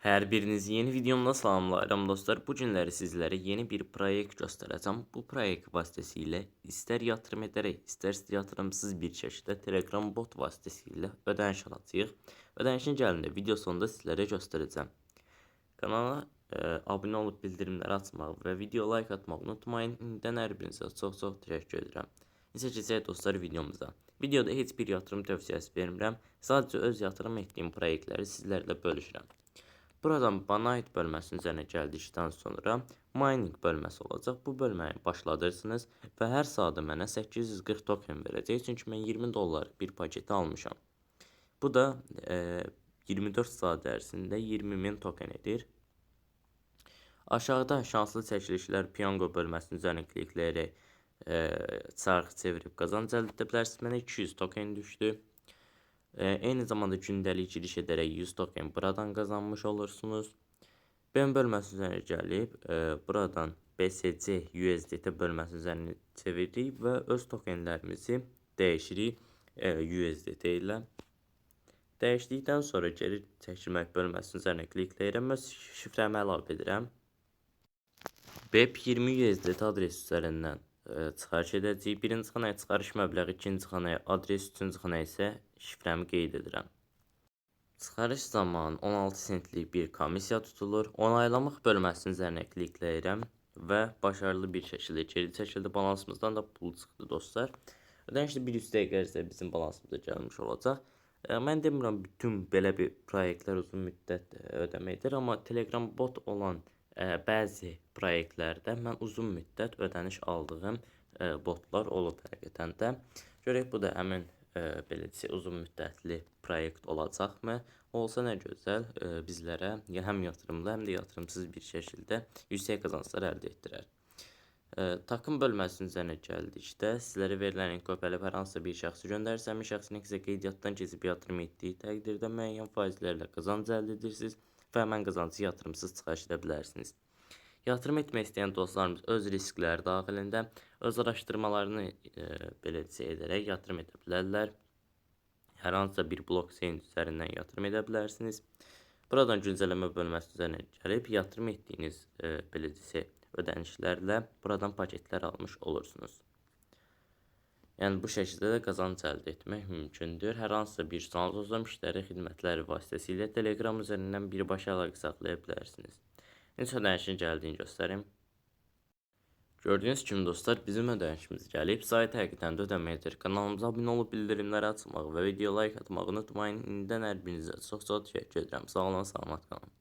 Hər birinizi yeni videomda salamlayıram dostlar. Bu günləri sizlərə yeni bir proyekt göstərəcəm. Bu proyekt vasitəsilə istər yatırım edərək, istərsə yatırımsız bir şəkildə Telegram bot vasitəsilə ödəniş alacağıq. Ödənişin gəlində video sonunda sizlərə göstərəcəm. Kanala abunə olub bildirimləri açmağı və video like atmağı unutmayın. İndən hər birinizə çox təşəkkür edirəm. Necə keçək dostlar videomuza. Videoda heç bir yatırım tövsiyəsi vermirəm. Sadəcə öz yatırım etdiyim proyektləri sizlərlə bölüşürəm. Buradan bana ait bölməsinin üzərinə gəldikdən sonra mining bölməsi olacaq. Bu bölməni başladırsınız və hər saata mənə 840 token verəcək. Çünki mən 20 dollar bir paketi almışam. Bu da 24 saat ərzində 20.000 token edir. Aşağıda şanslı çəkilişlər piyango bölməsinin üzərinə klikləyərək çarx çevirib qazanc əldə edə bilərsiniz. Mənə 200 token düşdü. Eyni zamanda gündəlik giriş edərək 100 token buradan qazanmış olursunuz. BEM bölməsi üzərinə gəlib, buradan BSC USDT bölməsi üzərinə çeviririk və öz tokenlərimizi dəyişirik USDT ilə. Dəyişdikdən sonra geri çəkilmək bölməsinin üzərinə klikləyirəm və şifrəmi əlavə edirəm. BEP20 USDT adresi üzərindən çıxarış edəcəyik. Birinci xanaya çıxarış məbləği, ikinci xanaya adres, üçüncü xanaya isə şifrəmi qeyd edirəm. Çıxarış zamanı 16 sentlik bir komissiya tutulur. Onaylamaq bölməsinin üzərinə klikləyirəm və başarılı bir şəkildə geri çəkildi. Balansımızdan da pul çıxdı dostlar. Ödənişli bir 100 dəqiqə ərzində bizim balansımıza gəlmiş olacaq. Mən demirəm bütün belə bir proyektlər uzun müddət ödəməkdir, amma Telegram bot olan bəzi proyektlərdə mən uzun müddət ödəniş aldığım botlar olub həqiqətən də. Görək bu da həmin beləcə uzun müddətli proyekt olacaqmı? Olsa nə gözəl, bizlərə həm yatırımlı, həm də yatırımsız bir şəkildə yüksək qazanclar əldə etdirər. Takım bölməsinin üzərinə gəldikdə sizlərə verilən kopyalayıb hər hansısa bir şəxsi göndərsəm, şəxsin isə qeydiyyatdan keçib yatırım etdiyi təqdirdə müəyyən faizlərlə qazanc əldə edirsiniz və həmən qazancı yatırımsız çıxarış edə bilərsiniz. Yatırım etmək istəyən dostlarımız öz riskləri daxilində öz araşdırmalarını beləcə edərək yatırım edə bilərlər. Hər hansısa bir blockchain üzərindən yatırım edə bilərsiniz. Buradan güncəlləmə bölməsi üzərinə gəlib yatırım etdiyiniz beləcə ödənişlərlə buradan paketlər almış olursunuz. Yəni bu şəkildə də qazanc əldə etmək mümkündür. Hər hansısa bir sualınız olsa müştəri xidmətləri vasitəsilə Telegram üzərindən birbaşa əlaqə saxlaya bilərsiniz. Necə ödənişin gəldiyini göstərim. Gördüyünüz kimi dostlar, bizim ödənişimiz gəlib. Sayt həqiqətən də ödəməkdir. Kanalımıza abunə olub bildirimləri açmağı və video like atmağı unutmayın. İndən hər birinizə çox təşəkkür edirəm. Sağ olun, salamat qalın.